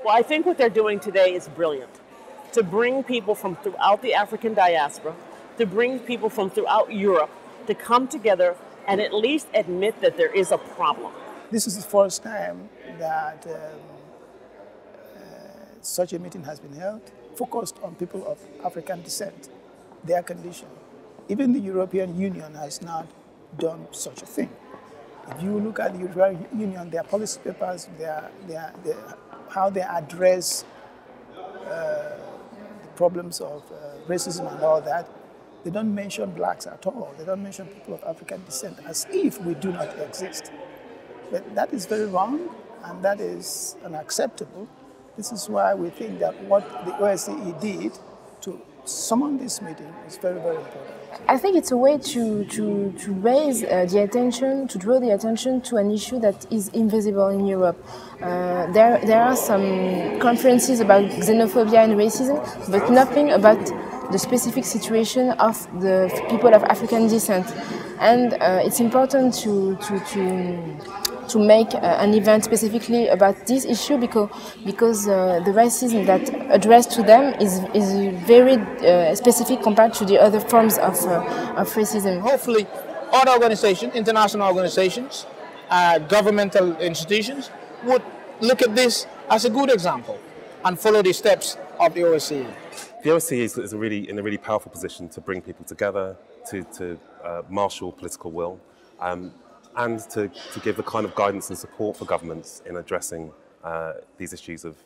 Well, I think what they're doing today is brilliant. To bring people from throughout the African diaspora, to bring people from throughout Europe to come together and at least admit that there is a problem. This is the first time that such a meeting has been held, focused on people of African descent, their condition. Even the European Union has not done such a thing. If you look at the European Union, their policy papers, how they address the problems of racism and all that, they don't mention blacks at all. They don't mention people of African descent, as if we do not exist. But that is very wrong, and that is unacceptable. This is why we think that what the OSCE did to summon this meeting is very, very important. I think it's a way to raise the attention, to draw the attention to an issue that is invisible in Europe. There are some conferences about xenophobia and racism, but nothing about the specific situation of the people of African descent. And it's important to make an event specifically about this issue because the racism that addressed to them is very specific compared to the other forms of racism. Hopefully, other organizations, international organizations, governmental institutions would look at this as a good example and follow the steps of the OSCE. The OSCE is in a really powerful position to bring people together, to marshal political will, and to give the kind of guidance and support for governments in addressing these issues of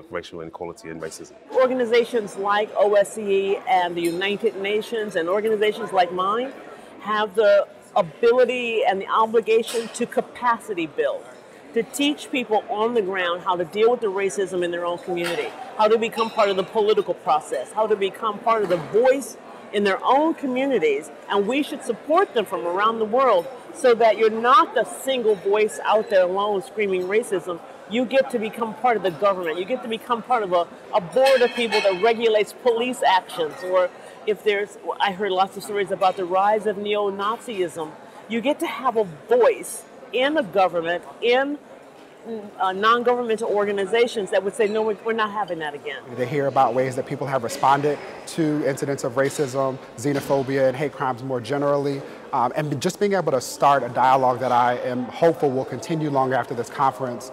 racial inequality and racism. Organizations like OSCE and the United Nations and organizations like mine have the ability and the obligation to capacity build, to teach people on the ground how to deal with the racism in their own community, how to become part of the political process, how to become part of the voice in their own communities, and we should support them from around the world so that you're not the single voice out there alone screaming racism. You get to become part of the government. You get to become part of a board of people that regulates police actions, or if I heard lots of stories about the rise of neo-Nazism. You get to have a voice in the government, in non-governmental organizations that would say, no, we're not having that again. They hear about ways that people have responded to incidents of racism, xenophobia, and hate crimes more generally. And just being able to start a dialogue that I am hopeful will continue long after this conference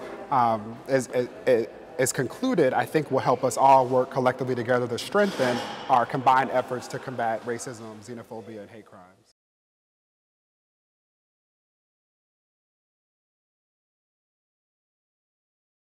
is concluded, I think will help us all work collectively together to strengthen our combined efforts to combat racism, xenophobia, and hate crimes.